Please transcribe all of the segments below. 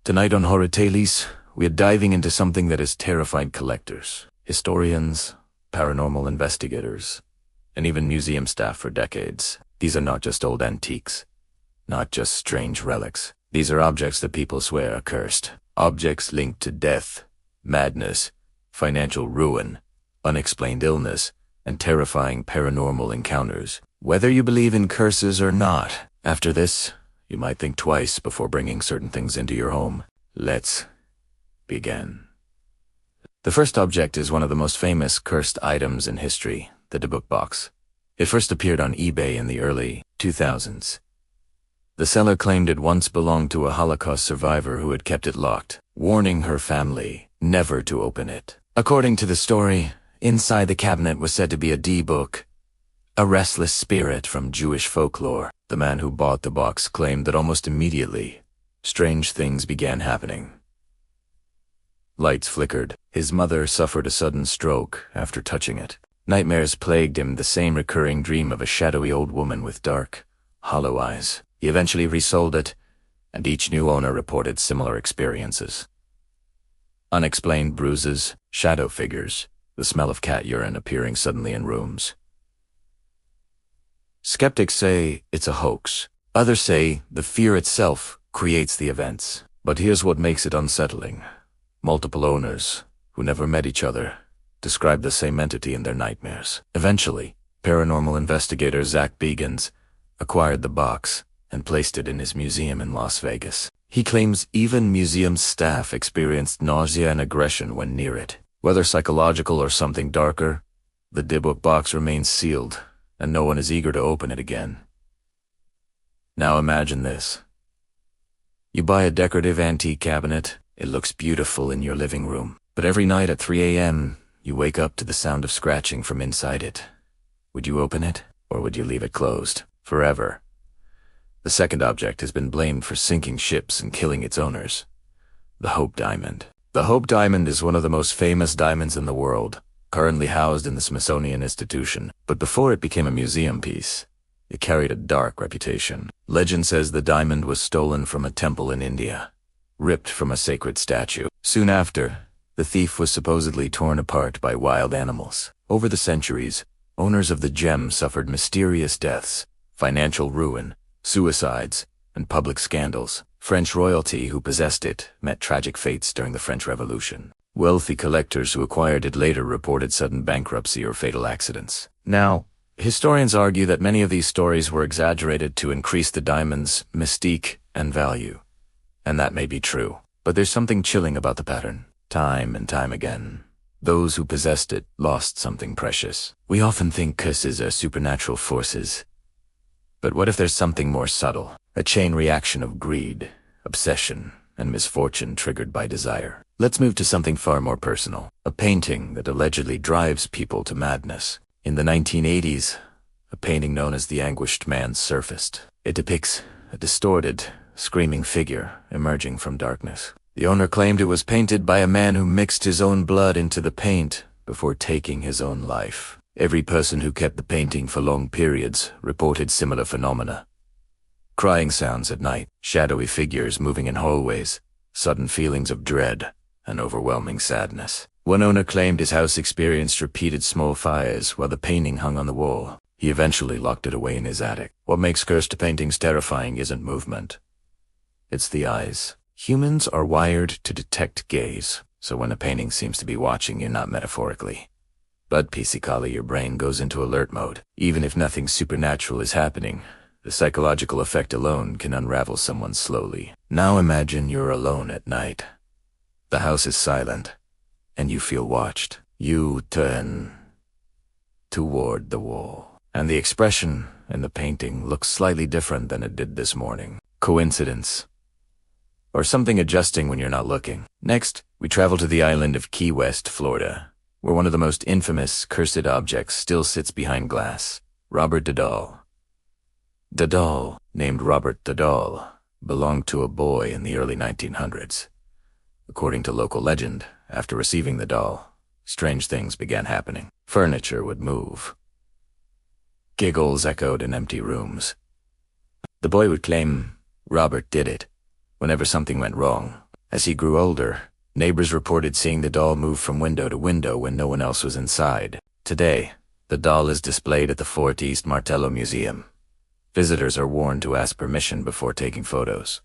Tonight on Horror Tales, we are diving into something that has terrified collectors, historians, paranormal investigators, and even museum staff for decades. These are not just old antiques, not just strange relics. These are objects that people swear are cursed. Objects linked to death, madness, financial ruin, unexplained illness, and terrifying paranormal encounters. Whether you believe in curses or not, after this, you might think twice before bringing certain things into your home. Let's begin. The first object is one of the most famous cursed items in history, the Dybbuk box. It first appeared on eBay in the early 2000s. The seller claimed it once belonged to a Holocaust survivor who had kept it locked, warning her family never to open it. According to the story, inside the cabinet was said to be a D-book, a restless spirit from Jewish folklore. The man who bought the box claimed that almost immediately, strange things began happening. Lights flickered. His mother suffered a sudden stroke after touching it. Nightmares plagued him, the same recurring dream of a shadowy old woman with dark, hollow eyes. He eventually resold it, and each new owner reported similar experiences. Unexplained bruises, shadow figures, the smell of cat urine appearing suddenly in rooms. Skeptics say it's a hoax. Others say the fear itself creates the events. But here's what makes it unsettling. Multiple owners, who never met each other, describe the same entity in their nightmares. Eventually, paranormal investigator Zach Begans acquired the box and placed it in his museum in Las Vegas. He claims even museum staff experienced nausea and aggression when near it. Whether psychological or something darker, the Dybbuk box remains sealed, and no one is eager to open it again. Now imagine this. You buy a decorative antique cabinet. It looks beautiful in your living room. But every night at 3 a.m., you wake up to the sound of scratching from inside it. Would you open it, or would you leave it closed forever? The second object has been blamed for sinking ships and killing its owners. The Hope Diamond. The Hope Diamond is one of the most famous diamonds in the world, currently housed in the Smithsonian Institution. But before it became a museum piece, it carried a dark reputation. Legend says the diamond was stolen from a temple in India, ripped from a sacred statue. Soon after, the thief was supposedly torn apart by wild animals. Over the centuries, owners of the gem suffered mysterious deaths, financial ruin, suicides, and public scandals. French royalty who possessed it met tragic fates during the French Revolution. Wealthy collectors who acquired it later reported sudden bankruptcy or fatal accidents. Now, historians argue that many of these stories were exaggerated to increase the diamond's mystique and value. And that may be true, but there's something chilling about the pattern. Time and time again, those who possessed it lost something precious. We often think curses are supernatural forces. But what if there's something more subtle? A chain reaction of greed, obsession, and misfortune triggered by desire. Let's move to something far more personal. A painting that allegedly drives people to madness. In the 1980s, a painting known as The Anguished Man surfaced. It depicts a distorted, screaming figure emerging from darkness. The owner claimed it was painted by a man who mixed his own blood into the paint before taking his own life. Every person who kept the painting for long periods reported similar phenomena. Crying sounds at night, shadowy figures moving in hallways, sudden feelings of dread, and overwhelming sadness. One owner claimed his house experienced repeated small fires while the painting hung on the wall. He eventually locked it away in his attic. What makes cursed paintings terrifying isn't movement. It's the eyes. Humans are wired to detect gaze, so when a painting seems to be watching you, not metaphorically, but physically, your brain goes into alert mode. Even if nothing supernatural is happening, the psychological effect alone can unravel someone slowly. Now imagine you're alone at night. The house is silent, and you feel watched. You turn toward the wall, and the expression in the painting looks slightly different than it did this morning. Coincidence? Or something adjusting when you're not looking. Next, we travel to the island of Key West, Florida, where one of the most infamous cursed objects still sits behind glass. Robert the Doll. The doll, named Robert the Doll, belonged to a boy in the early 1900s. According to local legend, after receiving the doll, strange things began happening. Furniture would move. Giggles echoed in empty rooms. The boy would claim Robert did it whenever something went wrong. As he grew older, neighbors reported seeing the doll move from window to window when no one else was inside. Today, the doll is displayed at the Fort East Martello Museum. Visitors are warned to ask permission before taking photos.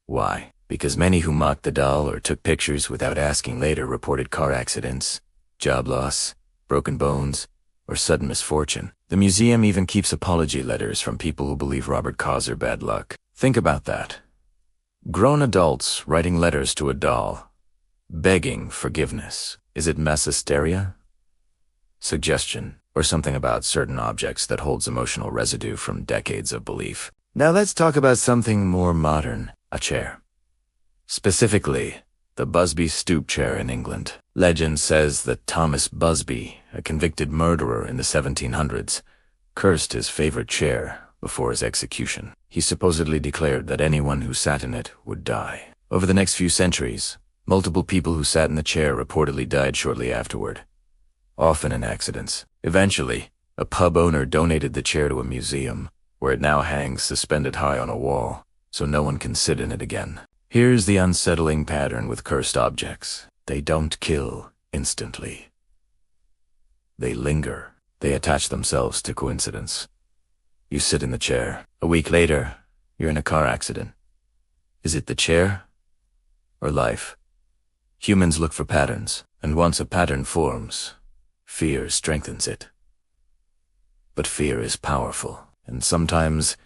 Why? Because many who mocked the doll or took pictures without asking later reported car accidents, job loss, broken bones, or sudden misfortune. The museum even keeps apology letters from people who believe Robert caused their bad luck. Think about that. Grown adults writing letters to a doll, begging forgiveness. Is it mass hysteria? Suggestion, or something about certain objects that holds emotional residue from decades of belief. Now let's talk about something more modern, a chair. Specifically, the Busby stoop chair in England. Legend says that Thomas Busby, a convicted murderer in the 1700s, cursed his favorite chair before his execution. He supposedly declared that anyone who sat in it would die. Over the next few centuries, multiple people who sat in the chair reportedly died shortly afterward, often in accidents. Eventually, a pub owner donated the chair to a museum, where it now hangs suspended high on a wall, so no one can sit in it again. Here's the unsettling pattern with cursed objects. They don't kill instantly. They linger. They attach themselves to coincidence. You sit in the chair. A week later, you're in a car accident. Is it the chair or life? Humans look for patterns, and once a pattern forms, fear strengthens it. But fear is powerful, and sometimes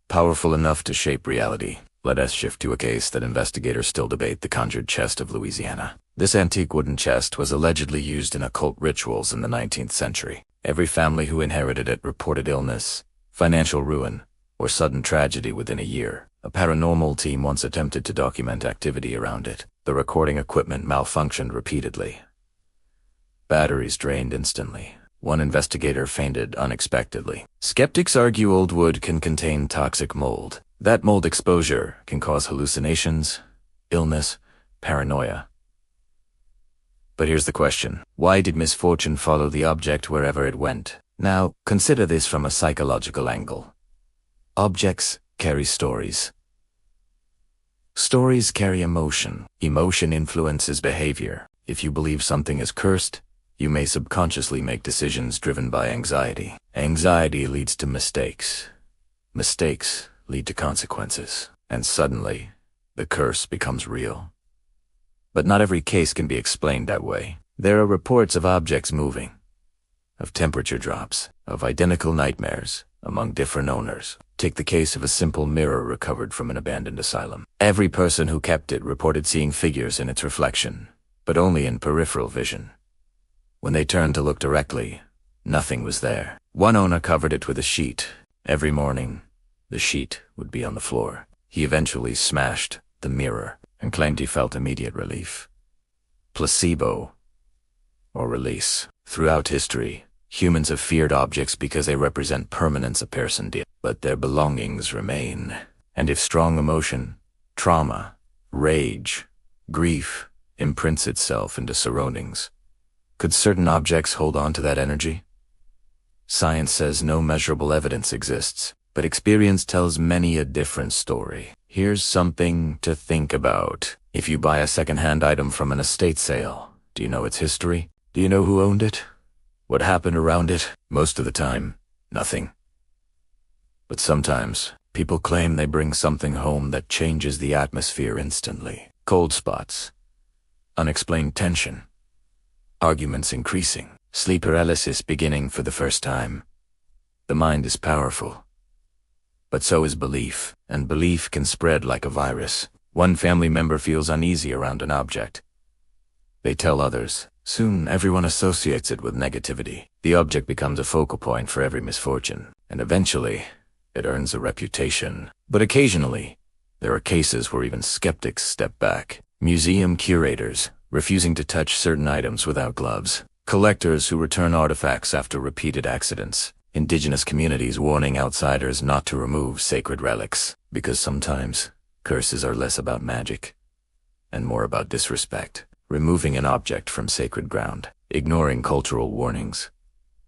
powerful enough to shape reality. Let us shift to a case that investigators still debate: the conjured chest of Louisiana. This antique wooden chest was allegedly used in occult rituals in the 19th century. Every family who inherited it reported illness, financial ruin, or sudden tragedy within a year. A paranormal team once attempted to document activity around it. The recording equipment malfunctioned repeatedly. Batteries drained instantly. One investigator fainted unexpectedly. Skeptics argue old wood can contain toxic mold. That mold exposure can cause hallucinations, illness, paranoia. But here's the question: why did misfortune follow the object wherever it went? Now, consider this from a psychological angle. Objects carry stories. Stories carry emotion. Emotion influences behavior. If you believe something is cursed, you may subconsciously make decisions driven by anxiety. Anxiety leads to mistakes. Mistakes lead to consequences. And suddenly, the curse becomes real. But not every case can be explained that way. There are reports of objects moving, of temperature drops, of identical nightmares among different owners. Take the case of a simple mirror recovered from an abandoned asylum. Every person who kept it reported seeing figures in its reflection, but only in peripheral vision. When they turned to look directly, nothing was there. One owner covered it with a sheet. Every morning, the sheet would be on the floor. He eventually smashed the mirror and claimed he felt immediate relief. Placebo, or release. Throughout history, humans have feared objects because they represent permanence, a person did, but their belongings remain. And if strong emotion, trauma, rage, grief imprints itself into surroundings, could certain objects hold on to that energy? Science says no measurable evidence exists, but experience tells many a different story. Here's something to think about. If you buy a second-hand item from an estate sale, do you know its history? Do you know who owned it? What happened around it? Most of the time, nothing. But sometimes, people claim they bring something home that changes the atmosphere instantly. Cold spots, unexplained tension, arguments increasing, sleep paralysis beginning for the first time. The mind is powerful. But so is belief, and belief can spread like a virus. One family member feels uneasy around an object. They tell others. Soon, everyone associates it with negativity. The object becomes a focal point for every misfortune, and eventually, it earns a reputation. But occasionally, there are cases where even skeptics step back. Museum curators, refusing to touch certain items without gloves. Collectors who return artifacts after repeated accidents. Indigenous communities warning outsiders not to remove sacred relics, because sometimes curses are less about magic and more about disrespect. Removing an object from sacred ground, ignoring cultural warnings,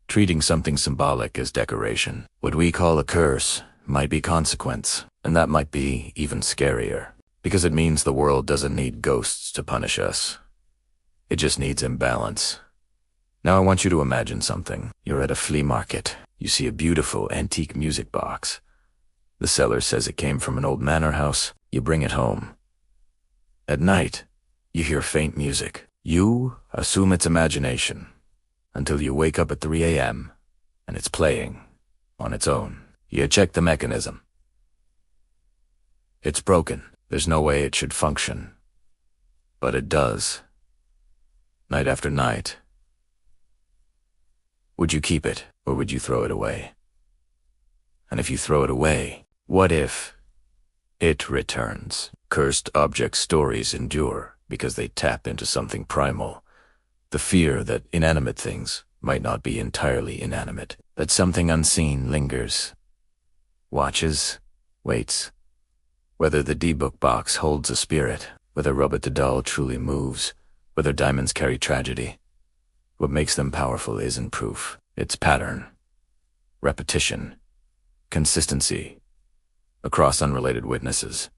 treating something symbolic as decoration. What we call a curse might be consequence, and that might be even scarier. Because it means the world doesn't need ghosts to punish us. It just needs imbalance. Now I want you to imagine something. You're at a flea market. You see a beautiful antique music box. The seller says it came from an old manor house. You bring it home. At night, you hear faint music. You assume it's imagination, until you wake up at 3 a.m. and it's playing on its own. You check the mechanism. It's broken. There's no way it should function. But it does. Night after night. Would you keep it, or would you throw it away? And if you throw it away, what if it returns? Cursed object stories endure because they tap into something primal. The fear that inanimate things might not be entirely inanimate, that something unseen lingers, watches, waits. Whether the D-book box holds a spirit, whether Robert the doll truly moves, whether diamonds carry tragedy. What makes them powerful isn't proof. It's pattern, repetition, consistency, across unrelated witnesses,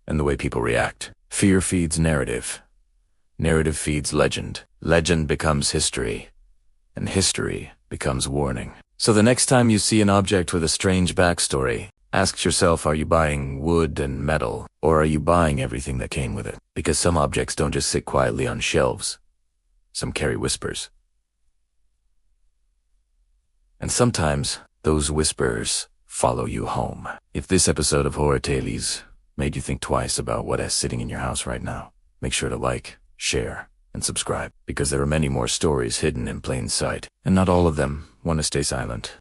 and the way people react. Fear feeds narrative. Narrative feeds legend. Legend becomes history, and history becomes warning. So the next time you see an object with a strange backstory, ask yourself, are you buying wood and metal, or are you buying everything that came with it? Because some objects don't just sit quietly on shelves. Some carry whispers. And sometimes those whispers follow you home. If this episode of Horror Tales made you think twice about what is sitting in your house right now, make sure to like, share, and subscribe, because there are many more stories hidden in plain sight, and not all of them want to stay silent.